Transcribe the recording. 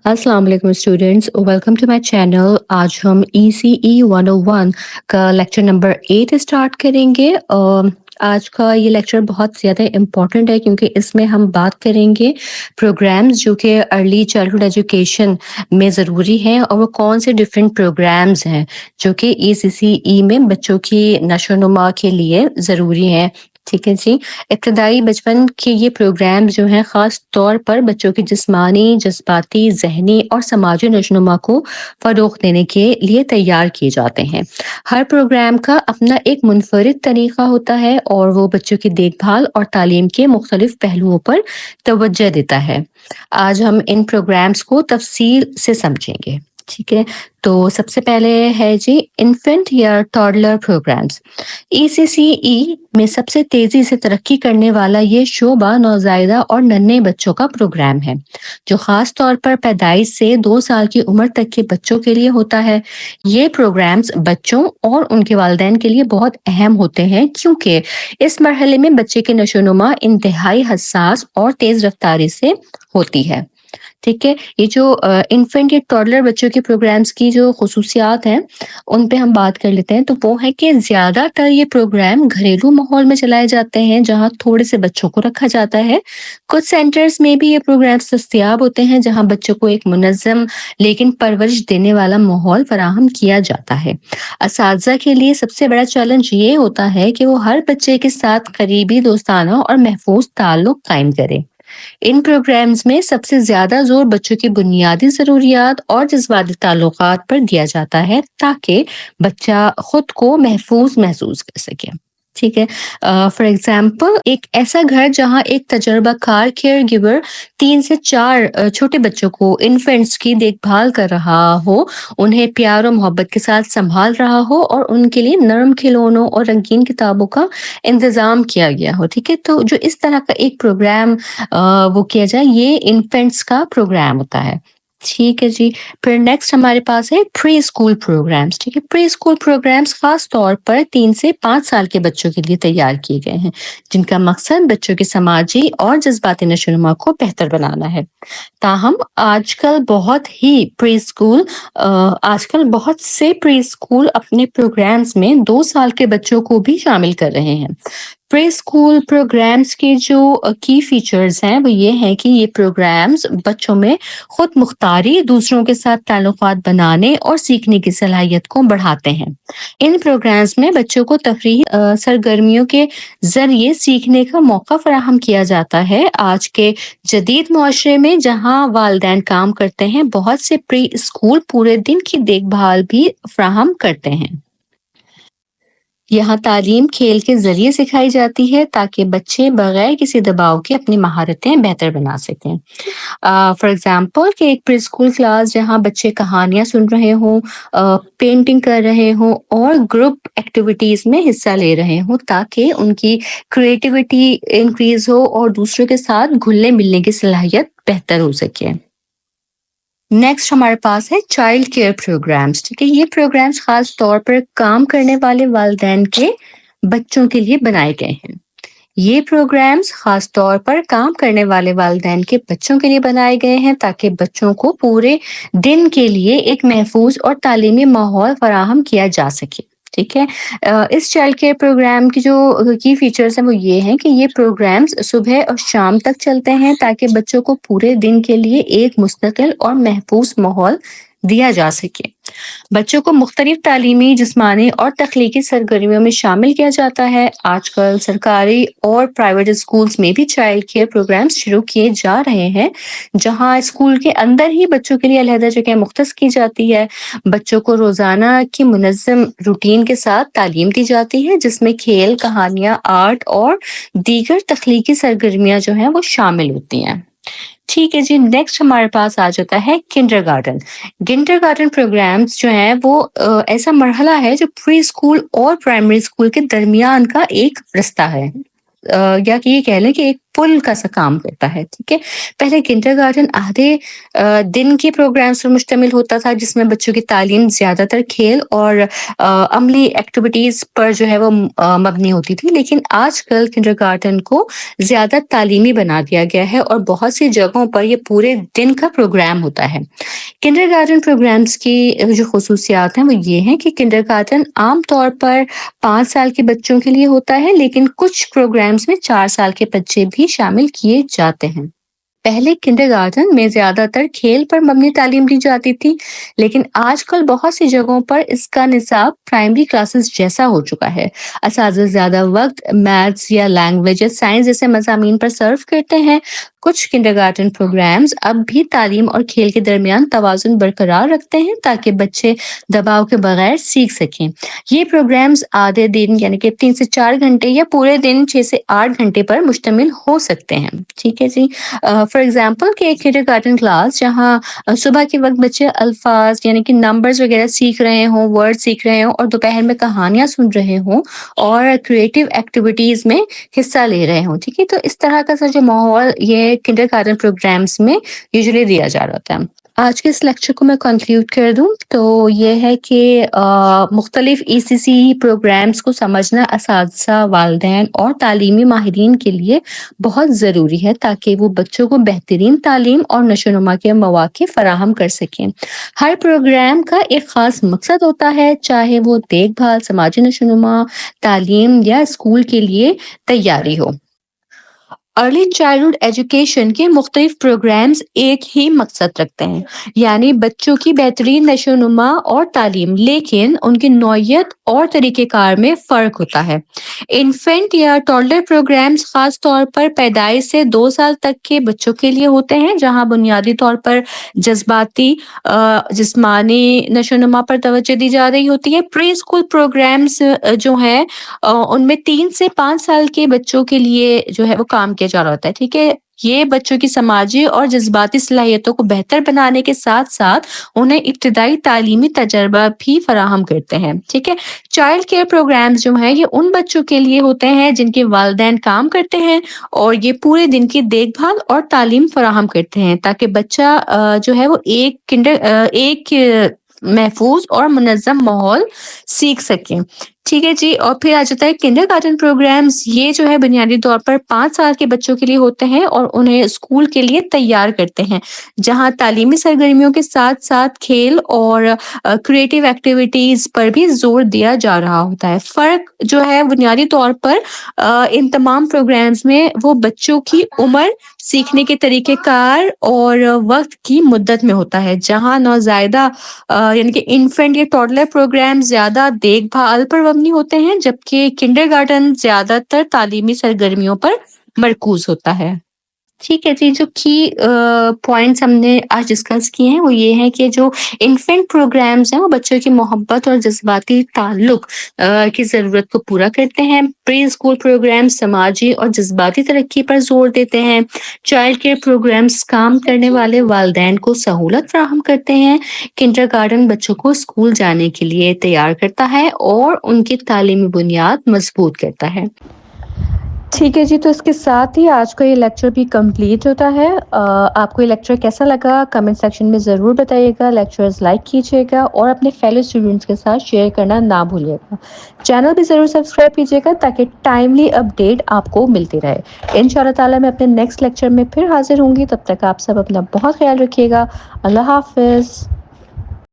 अस्सलाम वालेकुम students, welcome to my channel. आज हम ECE 101 का लेक्चर नंबर 8 स्टार्ट करेंगे। आज का ये लेक्चर बहुत ज़्यादा इम्पोर्टेंट है क्योंकि इसमें हम बात करेंगे प्रोग्राम्स जो कि अर्ली चाइल्डहुड एजुकेशन में ज़रूरी हैं और वो कौन से डिफरेंट प्रोग्राम्स हैं जो कि ECCE में बच्चों की नशो-नुमा के लिए ज़रूरी हैं। ठीक है जी। इब्तदाई बचपन के ये प्रोग्राम जो हैं ख़ास तौर पर बच्चों की जिस्मानी, जज़्बाती, ज़हनी और समाजी नशो-नुमा को फ़रोग़ देने के लिए तैयार किए जाते हैं। हर प्रोग्राम का अपना एक मुनफ़रिद तरीक़ा होता है और वो बच्चों की देखभाल और तालीम के मुख्तलिफ़ पहलुओं पर तवज्जो देता है। आज हम इन प्रोग्राम्स को तफ़सील से समझेंगे। ठीक है, तो सबसे पहले है जी इन्फेंट या टॉडलर प्रोग्राम्स। ECCE में सबसे तेज़ी से तरक्की करने वाला ये शोबा नौज़ायदा और नन्हे बच्चों का प्रोग्राम है, जो ख़ास तौर पर पैदाइश से 2 साल की उम्र तक के बच्चों के लिए होता है। ये प्रोग्राम्स बच्चों और उनके वालिदैन के लिए बहुत अहम होते हैं क्योंकि इस मरहले में बच्चे की नशो-नुमा इंतहाई हसास और तेज़ रफ़्तारी से होती है। ठीक है, ये जो इन्फेंट या टॉडलर बच्चों के प्रोग्राम्स की जो ख़ुसूसियात हैं, उन पे हम बात कर लेते हैं। तो वो है कि ज़्यादातर ये प्रोग्राम घरेलू माहौल में चलाए जाते हैं, जहाँ थोड़े से बच्चों को रखा जाता है। कुछ सेंटर्स में भी ये प्रोग्राम्स दस्तयाब होते हैं, जहाँ बच्चों को एक मुनज़्ज़म लेकिन परवरिश देने वाला माहौल फ़राहम किया जाता है। असातिज़ा के लिए सबसे बड़ा चैलेंज ये होता है कि वो हर बच्चे के साथ करीबी, दोस्ताना और महफूज़ ताल्लुक़ कायम करें। इन प्रोग्राम्स में सबसे ज़्यादा ज़ोर बच्चों की बुनियादी ज़रूरियात और जज़्बाती ताल्लुकात पर दिया जाता है ताकि बच्चा खुद को महफूज महसूस कर सके। ठीक है, फॉर एग्जाम्पल एक ऐसा घर जहाँ एक तजर्बाकार केयर गिवर 3 से 4 छोटे बच्चों को इन्फेंट्स की देखभाल कर रहा हो, उन्हें प्यार और मोहब्बत के साथ संभाल रहा हो और उनके लिए नरम खिलौनों और रंगीन किताबों का इंतज़ाम किया गया हो। ठीक है, तो जो इस तरह का एक प्रोग्राम वो किया जाए, ये इन्फेंट्स का प्रोग्राम होता है। ठीक है जी। फिर नेक्स्ट हमारे पास है प्री स्कूल प्रोग्राम्स। ठीक है, प्री स्कूल प्रोग्राम्स खास तौर पर 3 से 5 साल के बच्चों के लिए तैयार किए गए हैं, जिनका मकसद बच्चों की समाजी और जज्बाती नशोनुमा को बेहतर बनाना है। ताहम आजकल बहुत से प्री स्कूल अपने प्रोग्राम्स में 2 साल के बच्चों को भी शामिल कर रहे हैं। प्री स्कूल प्रोग्राम्स के जो की फीचर्स हैं वो ये हैं कि ये प्रोग्राम्स बच्चों में खुद मुख्तारी, दूसरों के साथ ताल्लुकात बनाने और सीखने की सलाहियत को बढ़ाते हैं। इन प्रोग्राम्स में बच्चों को तफरीही सरगर्मियों के जरिए सीखने का मौका फराहम किया जाता है। आज के जदीद मुआशरे में जहाँ वालिदैन काम करते हैं, बहुत से प्री स्कूल पूरे दिन की देखभाल भी फराहम करते हैं। यहाँ तालीम खेल के ज़रिए सिखाई जाती है ताकि बच्चे बगैर किसी दबाव के अपनी महारतें बेहतर बना सकें। फॉर एग्ज़ाम्पल कि एक प्री स्कूल क्लास जहाँ बच्चे कहानियाँ सुन रहे हों, पेंटिंग कर रहे हों और ग्रुप एक्टिविटीज़ में हिस्सा ले रहे हों ताकि उनकी क्रिएटिविटी इंक्रीज़ हो और दूसरों के साथ घुलने-मिलने की सलाहियत बेहतर हो सके। नेक्स्ट हमारे पास है चाइल्ड केयर प्रोग्राम्स। ठीक है, ये प्रोग्राम्स खास तौर पर काम करने वाले वालिदैन के बच्चों के लिए बनाए गए हैं। ये प्रोग्राम्स खास तौर पर काम करने वाले वालिदैन के बच्चों के लिए बनाए गए हैं ताकि बच्चों को पूरे दिन के लिए एक महफूज और तालीमी माहौल फराहम किया जा सके। ठीक है, इस चाइल्ड केयर प्रोग्राम की जो की फीचर्स हैं वो ये हैं कि ये प्रोग्राम्स सुबह और शाम तक चलते हैं ताकि बच्चों को पूरे दिन के लिए एक मुस्तकिल और महफूज माहौल दिया जा सके। बच्चों को मुख्तलिफ तालीमी, जिस्मानी और तख्लीकी सरगर्मियों में शामिल किया जाता है। आजकल सरकारी और प्राइवेट स्कूल्स में भी चाइल्ड केयर प्रोग्राम्स शुरू किए जा रहे हैं, जहां स्कूल के अंदर ही बच्चों के लिए अलहदा जगह मुख्तस की जाती है। बच्चों को रोजाना की मुनज़्ज़म रूटीन के साथ तालीम दी जाती है, जिसमें खेल, कहानियां, आर्ट और दीगर तख्लीकी सरगर्मियां जो हैं वो शामिल होती हैं। ठीक है जी, नेक्स्ट हमारे पास आ जाता है किंडरगार्टन। किंडरगार्टन प्रोग्राम्स जो हैं वो ऐसा मरहला है जो प्री स्कूल और प्राइमरी स्कूल के दरमियान का एक रास्ता है। या कि ये कह लें कि एक پل کا سا کام کرتا ہے، ٹھیک ہے؟ پہلے کنڈرگارٹن آدھے دن کے پروگرامس پر مشتمل ہوتا تھا، جس میں بچوں کی تعلیم زیادہ تر کھیل اور عملی ایکٹیویٹیز پر جو ہے وہ مبنی ہوتی تھی، لیکن آج کل کنڈرگارٹن کو زیادہ تعلیمی بنا دیا گیا ہے اور بہت سی جگہوں پر یہ پورے دن کا پروگرام ہوتا ہے۔ کنڈرگارٹن پروگرامس کی جو خصوصیات ہیں وہ یہ ہیں کہ کنڈرگارٹن عام طور پر 5 سال کے بچوں کے لیے ہوتا ہے، لیکن کچھ پروگرامس میں 4 سال کے بچے بھی شامل کیے جاتے ہیں۔ پہلے کنڈرگارٹن میں زیادہ تر کھیل پر مبنی تعلیم دی جاتی تھی، لیکن آج کل بہت سی جگہوں پر اس کا نصاب پرائمری کلاسز جیسا ہو چکا ہے۔ اساتذہ زیادہ وقت میتھس یا لینگویج یا سائنس جیسے مضامین پر صرف کرتے ہیں۔ کچھ کنڈرگارٹن پروگرامز اب بھی تعلیم اور کھیل کے درمیان توازن برقرار رکھتے ہیں تاکہ بچے دباؤ کے بغیر سیکھ سکیں۔ یہ پروگرامز آدھے دن یعنی کہ 3 سے 4 گھنٹے یا پورے دن 6 سے 8 گھنٹے پر مشتمل ہو سکتے ہیں، ٹھیک ہے جی۔ فار ایگزامپل کہ ایک کنڈرگارٹن کلاس جہاں صبح کے وقت بچے الفاظ یعنی کہ نمبرز وغیرہ سیکھ رہے ہوں، ورڈ سیکھ رہے ہوں، اور دوپہر میں کہانیاں سن رہے ہوں اور کریٹیو ایکٹیویٹیز میں حصہ لے رہے ہوں، ٹھیک ہے؟ تو اس طرح کا جو ماحول یہ کنڈرگارٹن پروگرامس میں یوزلی دیا جا رہا ہے۔ آج کے اس لیکچر کو میں کنکلیوڈ کر دوں تو یہ ہے کہ مختلف ECC پروگرامس کو سمجھنا اساتذہ، والدین اور تعلیمی ماہرین کے لیے بہت ضروری ہے تاکہ وہ بچوں کو بہترین تعلیم اور نشو و نما کے مواقع فراہم کر سکیں۔ ہر پروگرام کا ایک خاص مقصد ہوتا ہے، چاہے وہ دیکھ بھال، سماجی نشو و نما، تعلیم یا اسکول کے لیے تیاری ہو۔ ارلی چائلڈہڈ ایجوکیشن کے مختلف پروگرامز ایک ہی مقصد رکھتے ہیں، یعنی بچوں کی بہترین نشو و نما اور تعلیم، لیکن ان کی نوعیت اور طریقہ کار میں فرق ہوتا ہے۔ انفینٹ یا ٹولڈر پروگرامز خاص طور پر پیدائش سے 2 سال تک کے بچوں کے لیے ہوتے ہیں، جہاں بنیادی طور پر جذباتی جسمانی نشو و نما پر توجہ دی جا رہی ہوتی ہے۔ پری اسکول پروگرامز جو ہیں ان میں 3 سے 5 سال کے بچوں کے لیے جو ہے وہ کام کیا جا رہا ہوتا ہے، ٹھیک ہے؟ یہ بچوں کی سماجی اور جذباتی صلاحیتوں کو بہتر بنانے کے ساتھ ساتھ انہیں ابتدائی تعلیمی تجربہ بھی فراہم کرتے ہیں، ٹھیک ہے؟ چائلڈ کیئر پروگرامز جو ہیں یہ ان بچوں کے لیے ہوتے ہیں جن کے والدین کام کرتے ہیں، اور یہ پورے دن کی دیکھ بھال اور تعلیم فراہم کرتے ہیں تاکہ بچہ جو ہے وہ ایک محفوظ اور منظم ماحول سیکھ سکیں، ٹھیک ہے جی۔ اور پھر آ جاتا ہے کنڈرگارٹن پروگرامز، یہ جو ہے بنیادی طور پر 5 سال کے بچوں کے لیے ہوتے ہیں اور انہیں اسکول کے لیے تیار کرتے ہیں، جہاں تعلیمی سرگرمیوں کے ساتھ ساتھ کھیل اور کریٹیو ایکٹیویٹیز پر بھی زور دیا جا رہا ہوتا ہے۔ فرق جو ہے بنیادی طور پر ان تمام پروگرامز میں وہ بچوں کی عمر، سیکھنے کے طریقہ کار اور وقت کی مدت میں ہوتا ہے، جہاں نوزائیدہ یعنی کہ انفینٹ یا ٹوڈلر پروگرام زیادہ دیکھ بھال پر مبنی ہوتے ہیں، جبکہ کنڈرگارٹن زیادہ تر تعلیمی سرگرمیوں پر مرکوز ہوتا ہے۔ ٹھیک ہے جی، جو کی پوائنٹس ہم نے آج ڈسکس کیے ہیں وہ یہ ہے کہ جو انفینٹ پروگرامز ہیں وہ بچوں کی محبت اور جذباتی تعلق کی ضرورت کو پورا کرتے ہیں۔ پری اسکول پروگرام سماجی اور جذباتی ترقی پر زور دیتے ہیں۔ چائلڈ کیئر پروگرامز کام کرنے والے والدین کو سہولت فراہم کرتے ہیں۔ کنڈرگارٹن بچوں کو اسکول جانے کے لیے تیار کرتا ہے اور ان کی تعلیمی بنیاد مضبوط کرتا ہے۔ ٹھیک ہے جی، تو اس کے ساتھ ہی آج کا یہ لیکچر بھی کمپلیٹ ہوتا ہے۔ آپ کو یہ لیکچر کیسا لگا کمنٹ سیکشن میں ضرور بتائیے گا، لیکچرز لائک کیجیے گا اور اپنے فیلو اسٹوڈنٹس کے ساتھ شیئر کرنا نہ بھولیے گا۔ چینل بھی ضرور سبسکرائب کیجیے گا تاکہ ٹائملی اپڈیٹ آپ کو ملتی رہے۔ انشاءاللہ تعالیٰ میں اپنے نیکسٹ لیکچر میں پھر حاضر ہوں گی، تب تک آپ سب اپنا بہت خیال رکھیے گا۔ اللہ حافظ۔